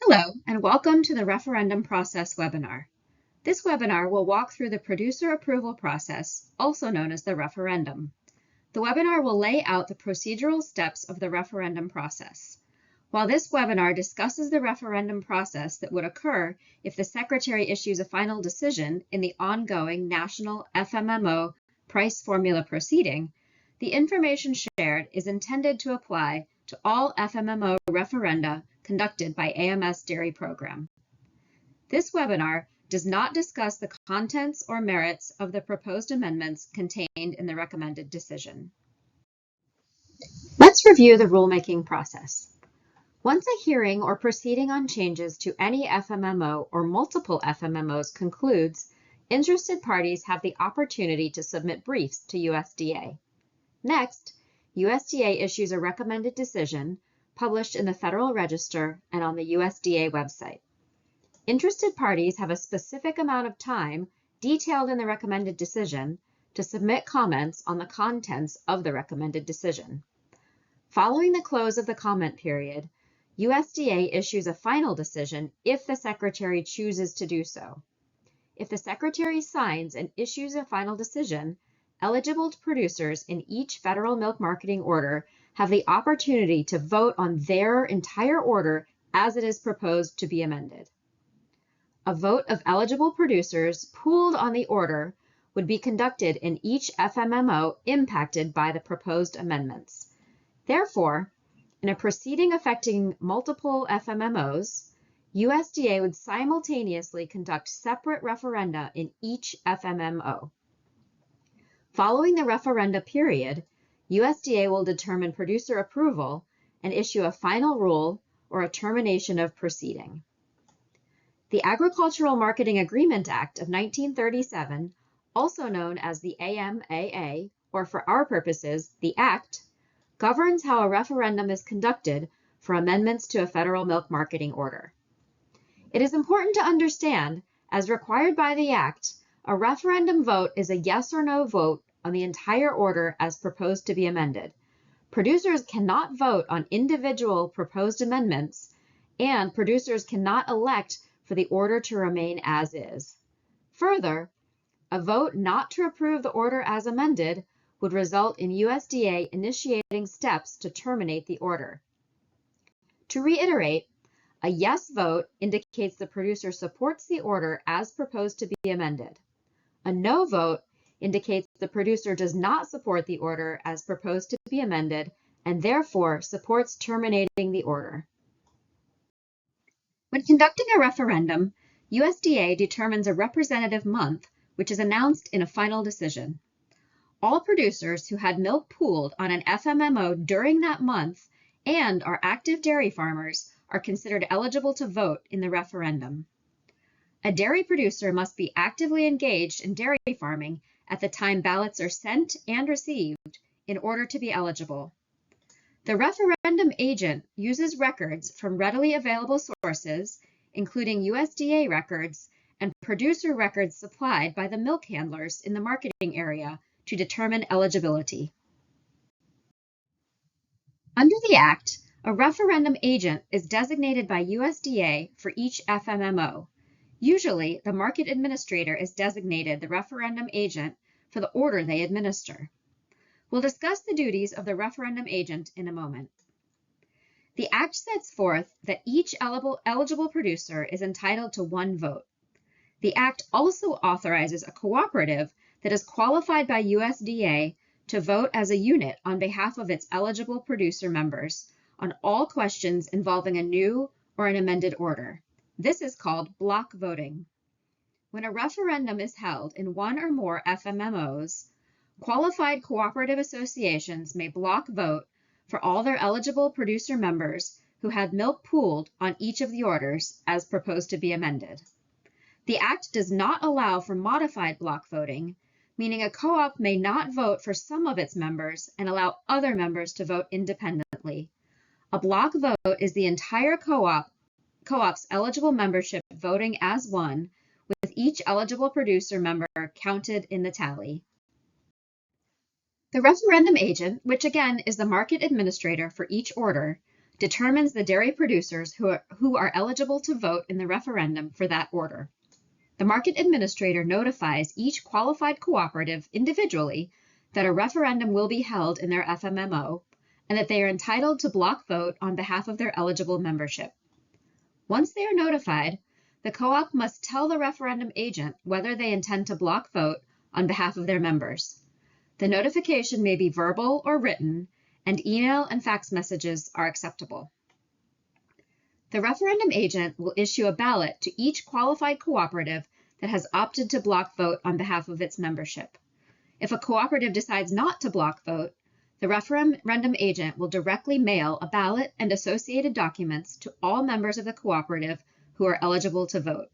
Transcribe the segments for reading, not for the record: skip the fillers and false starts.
Hello, and welcome to the Referendum Process webinar. This webinar will walk through the producer approval process, also known as the referendum. The webinar will lay out the procedural steps of the referendum process. While this webinar discusses the referendum process that would occur if the Secretary issues a final decision in the ongoing national FMMO price formula proceeding, the information shared is intended to apply to all FMMO referenda conducted by AMS Dairy Program. This webinar does not discuss the contents or merits of the proposed amendments contained in the recommended decision. Let's review the rulemaking process. Once a hearing or proceeding on changes to any FMMO or multiple FMMOs concludes, interested parties have the opportunity to submit briefs to USDA. Next, USDA issues a recommended decision published in the Federal Register and on the USDA website. Interested parties have a specific amount of time detailed in the recommended decision to submit comments on the contents of the recommended decision. Following the close of the comment period, USDA issues a final decision if the Secretary chooses to do so. If the Secretary signs and issues a final decision, eligible producers in each federal milk marketing order have the opportunity to vote on their entire order as it is proposed to be amended. A vote of eligible producers pooled on the order would be conducted in each FMMO impacted by the proposed amendments. Therefore, in a proceeding affecting multiple FMMOs, USDA would simultaneously conduct separate referenda in each FMMO. Following the referenda period, USDA will determine producer approval and issue a final rule or a termination of proceeding. The Agricultural Marketing Agreement Act of 1937, also known as the AMAA, or for our purposes, the Act, governs how a referendum is conducted for amendments to a federal milk marketing order. It is important to understand, as required by the Act, a referendum vote is a yes or no vote on the entire order as proposed to be amended. Producers cannot vote on individual proposed amendments, and producers cannot elect for the order to remain as is. Further, a vote not to approve the order as amended would result in USDA initiating steps to terminate the order. To reiterate, a yes vote indicates the producer supports the order as proposed to be amended. A no vote indicates the producer does not support the order as proposed to be amended and therefore supports terminating the order. When conducting a referendum, USDA determines a representative month, which is announced in a final decision. All producers who had milk pooled on an FMMO during that month and are active dairy farmers are considered eligible to vote in the referendum. A dairy producer must be actively engaged in dairy farming at the time ballots are sent and received in order to be eligible. The referendum agent uses records from readily available sources, including USDA records and producer records supplied by the milk handlers in the marketing area to determine eligibility. Under the Act, a referendum agent is designated by USDA for each FMMO. Usually, the market administrator is designated the referendum agent for the order they administer. We'll discuss the duties of the referendum agent in a moment. The Act sets forth that each eligible producer is entitled to one vote. The Act also authorizes a cooperative that is qualified by USDA to vote as a unit on behalf of its eligible producer members on all questions involving a new or an amended order. This is called block voting. When a referendum is held in one or more FMMOs, qualified cooperative associations may block vote for all their eligible producer members who had milk pooled on each of the orders as proposed to be amended. The Act does not allow for modified block voting, meaning a co-op may not vote for some of its members and allow other members to vote independently. A block vote is the entire co-op's eligible membership voting as one, with each eligible producer member counted in the tally. The referendum agent, which again is the market administrator for each order, determines the dairy producers who are eligible to vote in the referendum for that order. The market administrator notifies each qualified cooperative individually that a referendum will be held in their FMMO and that they are entitled to block vote on behalf of their eligible membership. Once they are notified, the co-op must tell the referendum agent whether they intend to block vote on behalf of their members. The notification may be verbal or written, and email and fax messages are acceptable. The referendum agent will issue a ballot to each qualified cooperative that has opted to block vote on behalf of its membership. If a cooperative decides not to block vote, the referendum agent will directly mail a ballot and associated documents to all members of the cooperative who are eligible to vote.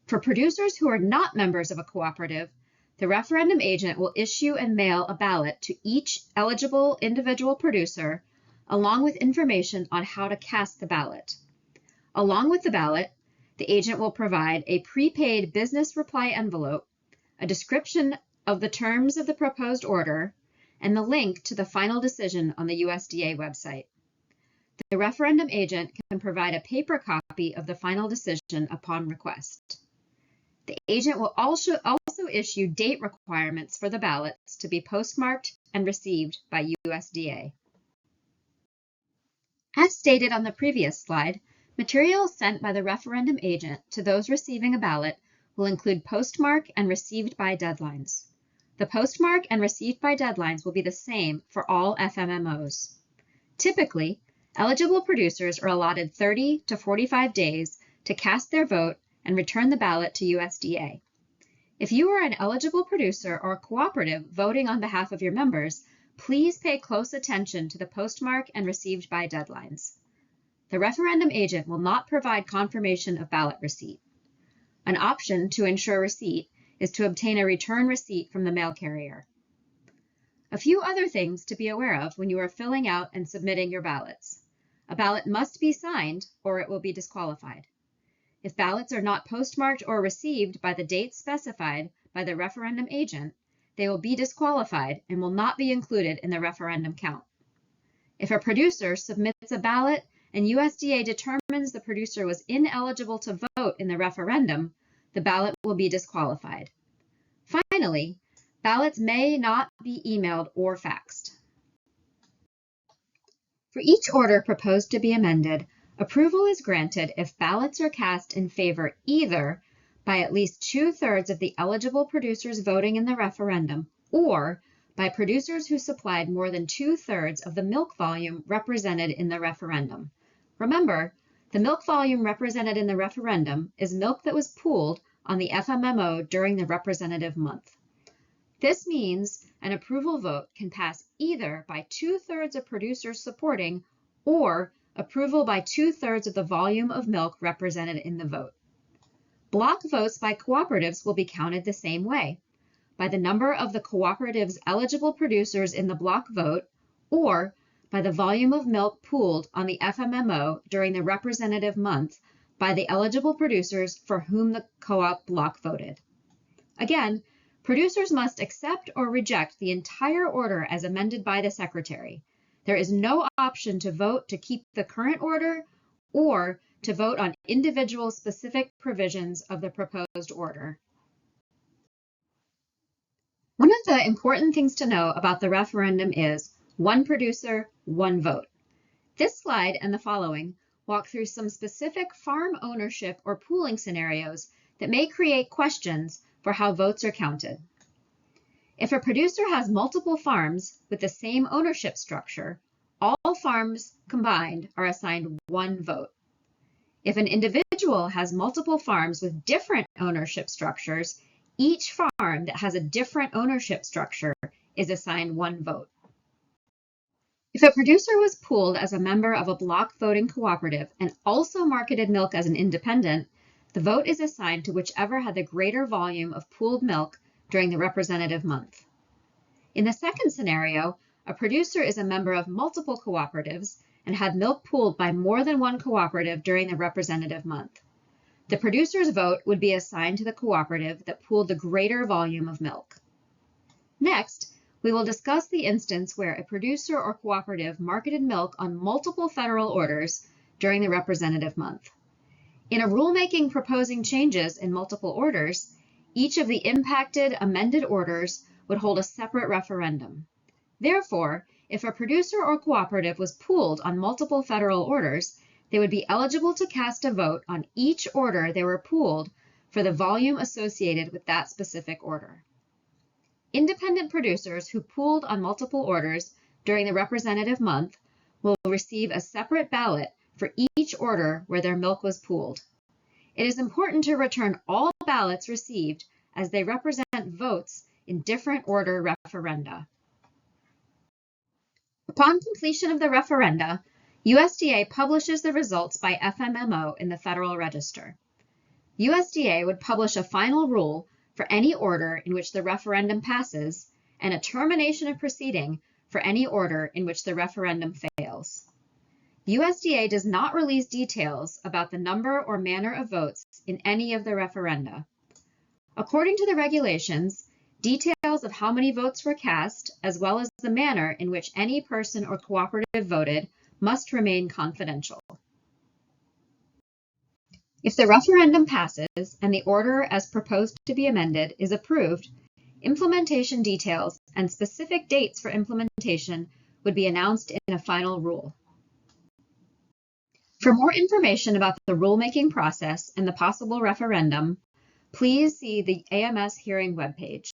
For producers who are not members of a cooperative, the referendum agent will issue and mail a ballot to each eligible individual producer, along with information on how to cast the ballot. Along with the ballot, the agent will provide a prepaid business reply envelope, a description of the terms of the proposed order, and the link to the final decision on the USDA website. The referendum agent can provide a paper copy of the final decision upon request. The agent will also issue date requirements for the ballots to be postmarked and received by USDA. As stated on the previous slide, materials sent by the referendum agent to those receiving a ballot will include postmark and received by deadlines. The postmark and received by deadlines will be the same for all FMMOs. Typically, eligible producers are allotted 30 to 45 days to cast their vote and return the ballot to USDA. If you are an eligible producer or cooperative voting on behalf of your members, please pay close attention to the postmark and received by deadlines. The referendum agent will not provide confirmation of ballot receipt. An option to ensure receipt is to obtain a return receipt from the mail carrier. A few other things to be aware of when you are filling out and submitting your ballots. A ballot must be signed or it will be disqualified. If ballots are not postmarked or received by the date specified by the referendum agent, they will be disqualified and will not be included in the referendum count. If a producer submits a ballot and USDA determines the producer was ineligible to vote in the referendum, the ballot will be disqualified. Finally, ballots may not be emailed or faxed. For each order proposed to be amended, approval is granted if ballots are cast in favor either by at least 2/3 of the eligible producers voting in the referendum or by producers who supplied more than 2/3 of the milk volume represented in the referendum. Remember, the milk volume represented in the referendum is milk that was pooled on the FMMO during the representative month. This means an approval vote can pass either by 2/3 of producers supporting or approval by 2/3 of the volume of milk represented in the vote. Block votes by cooperatives will be counted the same way, by the number of the cooperative's eligible producers in the block vote or by the volume of milk pooled on the FMMO during the representative month by the eligible producers for whom the co-op block voted. Again, producers must accept or reject the entire order as amended by the Secretary. There is no option to vote to keep the current order or to vote on individual specific provisions of the proposed order. One of the important things to know about the referendum is one producer, one vote. This slide and the following walk through some specific farm ownership or pooling scenarios that may create questions for how votes are counted. If a producer has multiple farms with the same ownership structure, all farms combined are assigned one vote. If an individual has multiple farms with different ownership structures, each farm that has a different ownership structure is assigned one vote. If a producer was pooled as a member of a block voting cooperative and also marketed milk as an independent, the vote is assigned to whichever had the greater volume of pooled milk during the representative month. In the second scenario, a producer is a member of multiple cooperatives and had milk pooled by more than one cooperative during the representative month. The producer's vote would be assigned to the cooperative that pooled the greater volume of milk. Next, we will discuss the instance where a producer or cooperative marketed milk on multiple federal orders during the representative month. In a rulemaking proposing changes in multiple orders, each of the impacted amended orders would hold a separate referendum. Therefore, if a producer or cooperative was pooled on multiple federal orders, they would be eligible to cast a vote on each order they were pooled for the volume associated with that specific order. Independent producers who pooled on multiple orders during the representative month will receive a separate ballot for each order where their milk was pooled. It is important to return all ballots received as they represent votes in different order referenda. Upon completion of the referenda, USDA publishes the results by FMMO in the Federal Register. USDA would publish a final rule for any order in which the referendum passes and a termination of proceeding for any order in which the referendum fails. USDA does not release details about the number or manner of votes in any of the referenda. According to the regulations, details of how many votes were cast, as well as the manner in which any person or cooperative voted, must remain confidential. If the referendum passes and the order as proposed to be amended is approved, implementation details and specific dates for implementation would be announced in a final rule. For more information about the rulemaking process and the possible referendum, please see the AMS hearing webpage.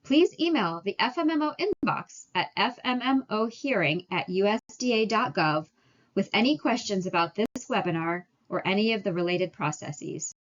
Please email the FMMO inbox at fmmohearing@usda.gov with any questions about this webinar or any of the related processes.